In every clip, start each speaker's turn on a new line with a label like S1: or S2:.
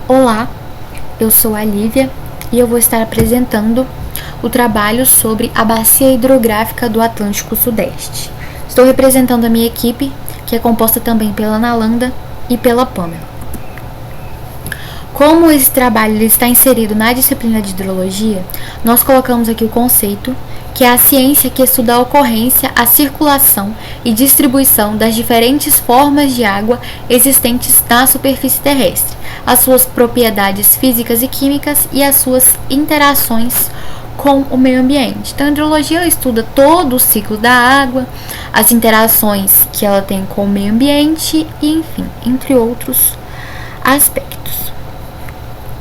S1: Olá, eu sou a Lívia e eu vou estar apresentando o trabalho sobre a Bacia Hidrográfica do Atlântico Sudeste. Estou representando a minha equipe, que é composta também pela Nalanda e pela Pamela. Como esse trabalho está inserido na disciplina de hidrologia, nós colocamos aqui o conceito, que é a ciência que estuda a ocorrência, a circulação e distribuição das diferentes formas de água existentes na superfície terrestre, as suas propriedades físicas e químicas e as suas interações com o meio ambiente. Então, a hidrologia estuda todo o ciclo da água, as interações que ela tem com o meio ambiente e, enfim, entre outros aspectos.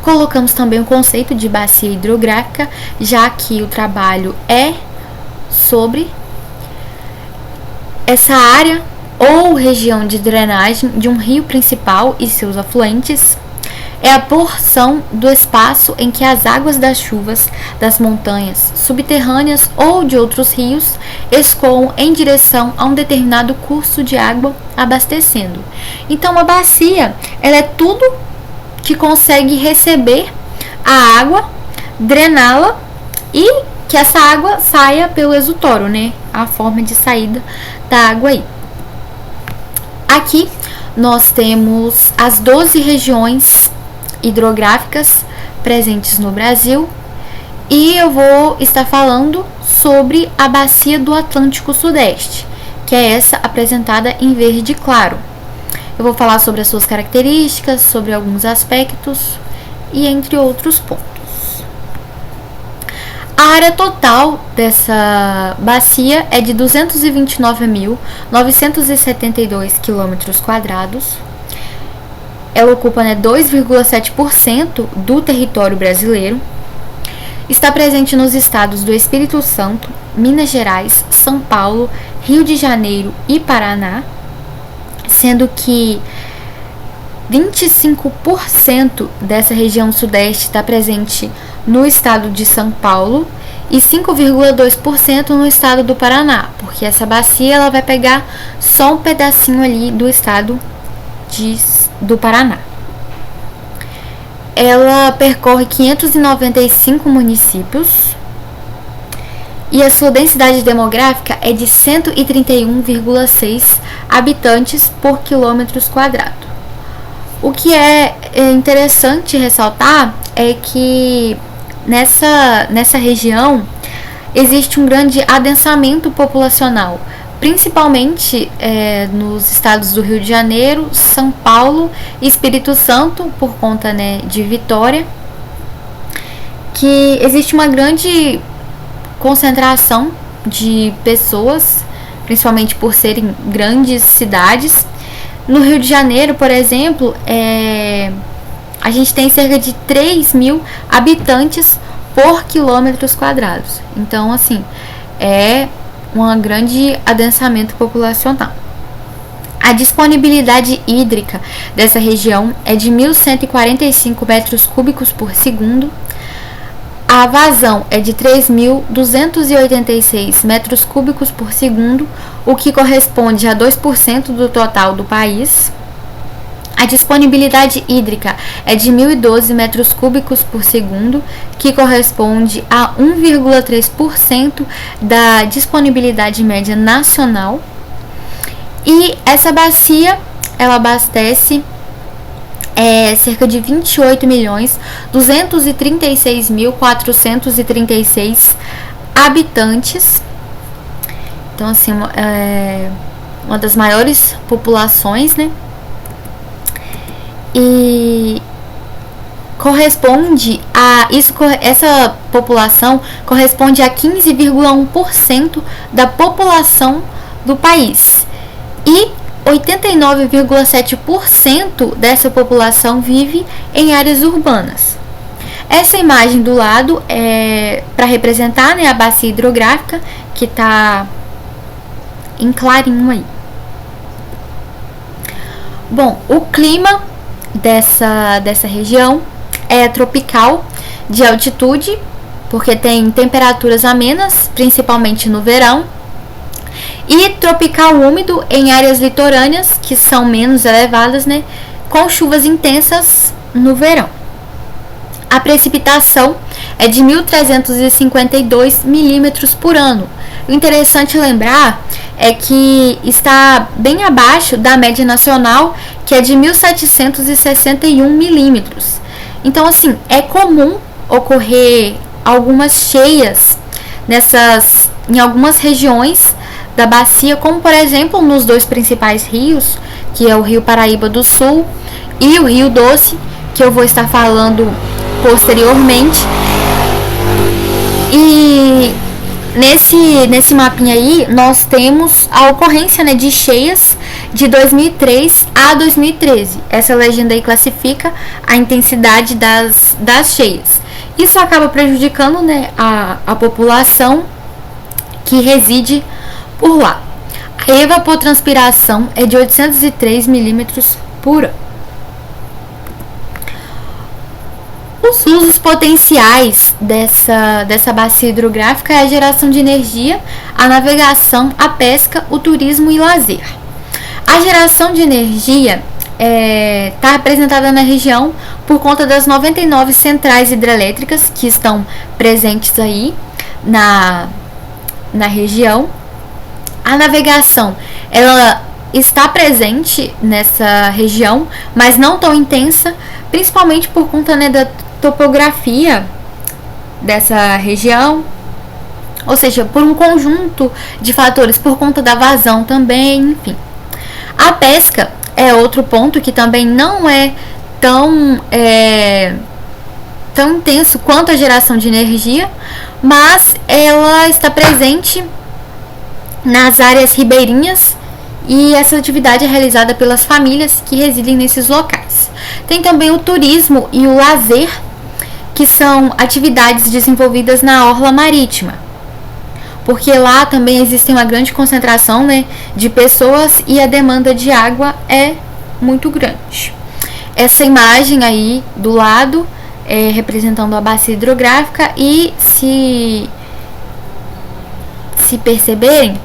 S1: Colocamos também o conceito de bacia hidrográfica, já que o trabalho é sobre essa área ou região de drenagem de um rio principal e seus afluentes. É a porção do espaço em que as águas das chuvas, das montanhas subterrâneas ou de outros rios escoam em direção a um determinado curso de água abastecendo. Então, a bacia, ela é tudo que consegue receber a água, drená-la e que essa água saia pelo exutório, né? A forma de saída da água aí. Aqui nós temos as 12 regiões hidrográficas presentes no Brasil e eu vou estar falando sobre a bacia do Atlântico Sudeste, que é essa apresentada em verde claro. Eu vou falar sobre as suas características, sobre alguns aspectos e entre outros pontos. A área total dessa bacia é de 229.972 km². Ela ocupa 2,7% do território brasileiro. Está presente nos estados do Espírito Santo, Minas Gerais, São Paulo, Rio de Janeiro e Paraná, sendo que 25% dessa região sudeste está presente no estado de São Paulo e 5,2% no estado do Paraná, porque essa bacia ela vai pegar só um pedacinho ali do estado do Paraná. Ela percorre 595 municípios e a sua densidade demográfica é de 131,6 habitantes por km². O que é interessante ressaltar é que nessa região existe um grande adensamento populacional, principalmente nos estados do Rio de Janeiro, São Paulo e Espírito Santo, por conta de Vitória, que existe uma grande concentração de pessoas, principalmente por serem grandes cidades. No Rio de Janeiro, por exemplo, a gente tem cerca de 3.000 habitantes por km². Então, assim, é um grande adensamento populacional. A disponibilidade hídrica dessa região é de 1.145 metros cúbicos por segundo. A vazão é de 3.286 metros cúbicos por segundo, o que corresponde a 2% do total do país. A disponibilidade hídrica é de 1.012 metros cúbicos por segundo, que corresponde a 1,3% da disponibilidade média nacional. E essa bacia, ela abastece cerca de 28.236.436 habitantes. Então, assim, uma das maiores populações, né? E essa população corresponde a 15,1% da população do país. E 89,7% dessa população vive em áreas urbanas. Essa imagem do lado é para representar a bacia hidrográfica, que está em clarinho aí. Bom, o clima dessa região é tropical de altitude, porque tem temperaturas amenas, principalmente no verão, e tropical úmido em áreas litorâneas, que são menos elevadas, com chuvas intensas no verão. A precipitação é de 1.352 milímetros por ano. O interessante lembrar é que está bem abaixo da média nacional, que é de 1.761 milímetros. Então, assim, é comum ocorrer algumas cheias em algumas regiões da bacia, como por exemplo nos dois principais rios, que é o Rio Paraíba do Sul e o Rio Doce, que eu vou estar falando posteriormente. E nesse mapinha aí nós temos a ocorrência, né, de cheias de 2003 a 2013. Essa legenda aí classifica a intensidade das cheias. Isso acaba prejudicando, né, a população que reside por lá. A evapotranspiração é de 803 milímetros por ano. Os usos potenciais dessa bacia hidrográfica é a geração de energia, a navegação, a pesca, o turismo e lazer. A geração de energia está representada na região por conta das 99 centrais hidrelétricas que estão presentes aí na região. A navegação, ela está presente nessa região, mas não tão intensa, principalmente por conta, né, da topografia dessa região, ou seja, por um conjunto de fatores, por conta da vazão também, enfim. A pesca é outro ponto que também não é tão intenso quanto a geração de energia, mas ela está presente nas áreas ribeirinhas e essa atividade é realizada pelas famílias que residem nesses locais. Tem também o turismo e o lazer, que são atividades desenvolvidas na orla marítima, porque lá também existe uma grande concentração, né, de pessoas e a demanda de água é muito grande. Essa imagem aí do lado é representando a bacia hidrográfica e se perceberem,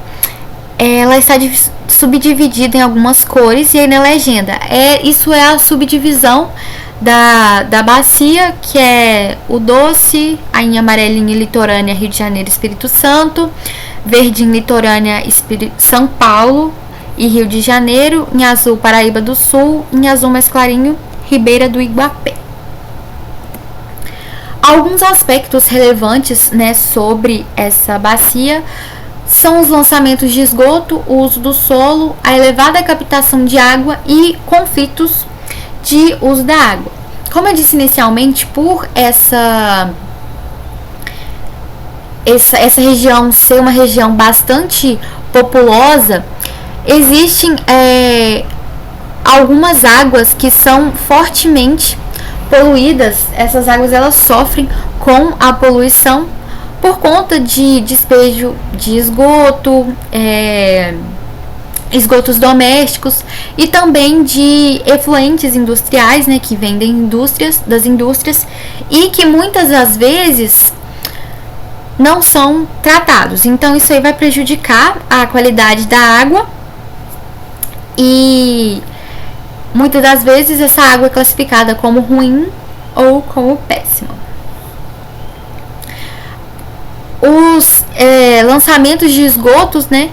S1: ela está subdividida em algumas cores e aí na legenda isso é a subdivisão da bacia, que é o doce, aí em amarelinho litorânea Rio de Janeiro, Espírito Santo, verdinho litorânea São Paulo e Rio de Janeiro, em azul Paraíba do Sul, em azul mais clarinho Ribeira do Iguapé. Alguns aspectos relevantes, né, sobre essa bacia são os lançamentos de esgoto, o uso do solo, a elevada captação de água e conflitos de uso da água. Como eu disse inicialmente, por essa região ser uma região bastante populosa, existem algumas águas que são fortemente poluídas. Essas águas elas sofrem com a poluição por conta de despejo de esgoto, esgotos domésticos e também de efluentes industriais, né, que vêm das indústrias e que muitas das vezes não são tratados. Então isso aí vai prejudicar a qualidade da água e muitas das vezes essa água é classificada como ruim ou como péssima. Os lançamentos de esgotos, né,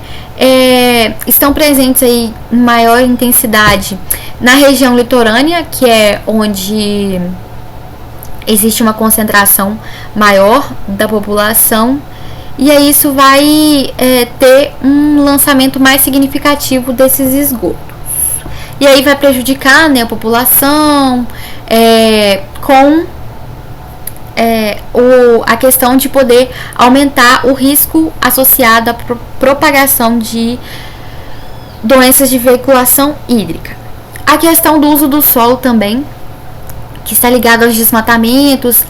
S1: estão presentes aí em maior intensidade na região litorânea, que é onde existe uma concentração maior da população, e aí isso vai ter um lançamento mais significativo desses esgotos. E aí vai prejudicar, né, a população com a questão de poder aumentar o risco associado à propagação de doenças de veiculação hídrica. A questão do uso do solo também, que está ligado aos desmatamentos,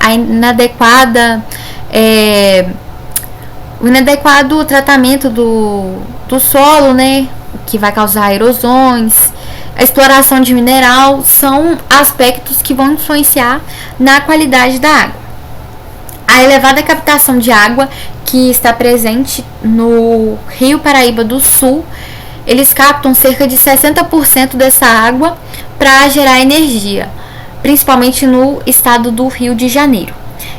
S1: o inadequado tratamento do solo, né, que vai causar erosões, a exploração de mineral, são aspectos que vão influenciar na qualidade da água. A elevada captação de água que está presente no Rio Paraíba do Sul, eles captam cerca de 60% dessa água para gerar energia. principalmente no estado do Rio de Janeiro.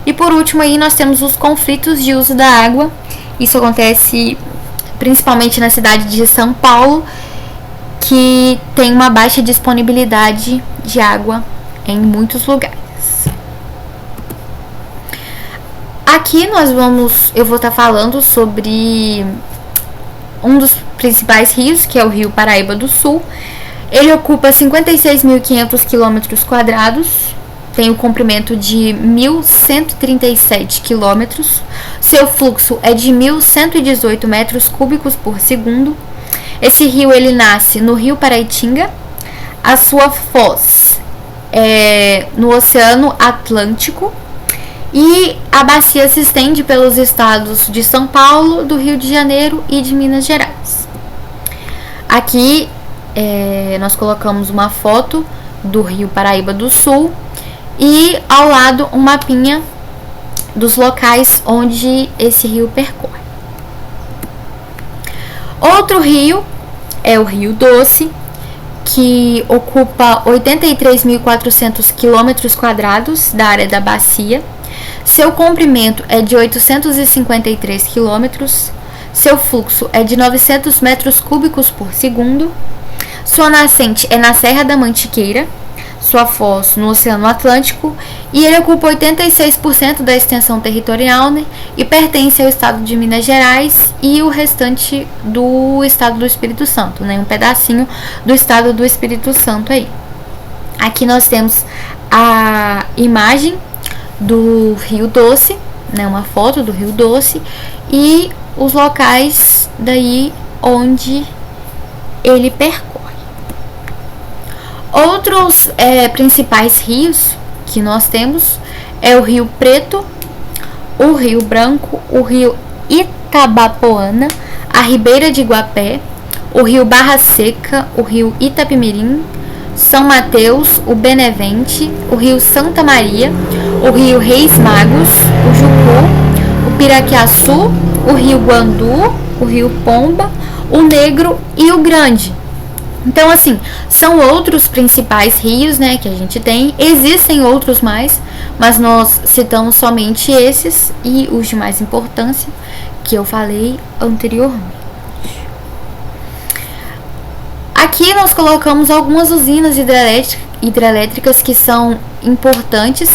S1: E por último aí nós temos os conflitos de uso da água. Isso acontece principalmente na cidade de São Paulo, que tem uma baixa disponibilidade de água em muitos lugares. Aqui eu vou estar falando sobre um dos principais rios, que é o Rio Paraíba do Sul. Ele ocupa 56.500 km², tem o comprimento de 1.137 km, seu fluxo é de 1.118 metros cúbicos por segundo. Esse rio ele nasce no Rio Paraitinga, a sua foz é no Oceano Atlântico e a bacia se estende pelos estados de São Paulo, do Rio de Janeiro e de Minas Gerais. Aqui nós colocamos uma foto do Rio Paraíba do Sul e ao lado um mapinha dos locais onde esse rio percorre. Outro rio é o Rio Doce, que ocupa 83.400 km² da área da bacia. Seu comprimento é de 853 km, seu fluxo é de 900 metros cúbicos por segundo, sua nascente é na Serra da Mantiqueira, sua foz no Oceano Atlântico, e ele ocupa 86% da extensão territorial, né, e pertence ao estado de Minas Gerais e o restante do estado do Espírito Santo, né, um pedacinho do estado do Espírito Santo aí. Aqui nós temos a imagem do Rio Doce, né, uma foto do Rio Doce e os locais daí onde ele percorre. Outros principais rios que nós temos é o Rio Preto, o Rio Branco, o Rio Itabapoana, a Ribeira de Iguapé, o Rio Barra Seca, o Rio Itapemirim, São Mateus, o Benevente, o Rio Santa Maria, o Rio Reis Magos, o Jucu, o Piraquiaçu, o Rio Guandu, o Rio Pomba, o Negro e o Grande. Então, assim, são outros principais rios, né, que a gente tem. Existem outros mais, mas nós citamos somente esses e os de mais importância que eu falei anteriormente. Aqui nós colocamos algumas usinas hidrelétricas que são importantes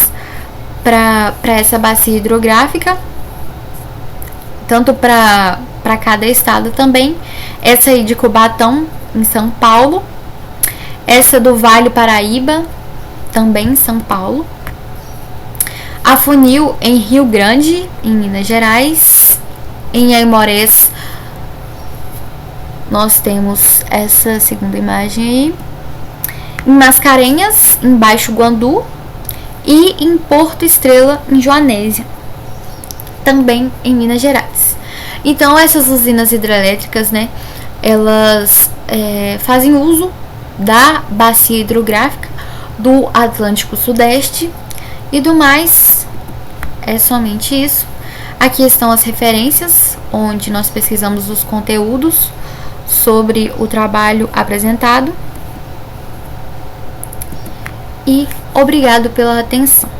S1: para essa bacia hidrográfica, tanto para cada estado também. Essa aí de Cubatão, em São Paulo, essa do Vale Paraíba, também em São Paulo, a Funil em Rio Grande, em Minas Gerais, em Aimorés nós temos essa segunda imagem aí, em Mascarenhas, em Baixo Guandu, e em Porto Estrela, em Joanésia, também em Minas Gerais. Então essas usinas hidrelétricas, né, elas fazem uso da bacia hidrográfica do Atlântico Sudeste e do mais, é somente isso. Aqui estão as referências, onde nós pesquisamos os conteúdos sobre o trabalho apresentado. E obrigado pela atenção.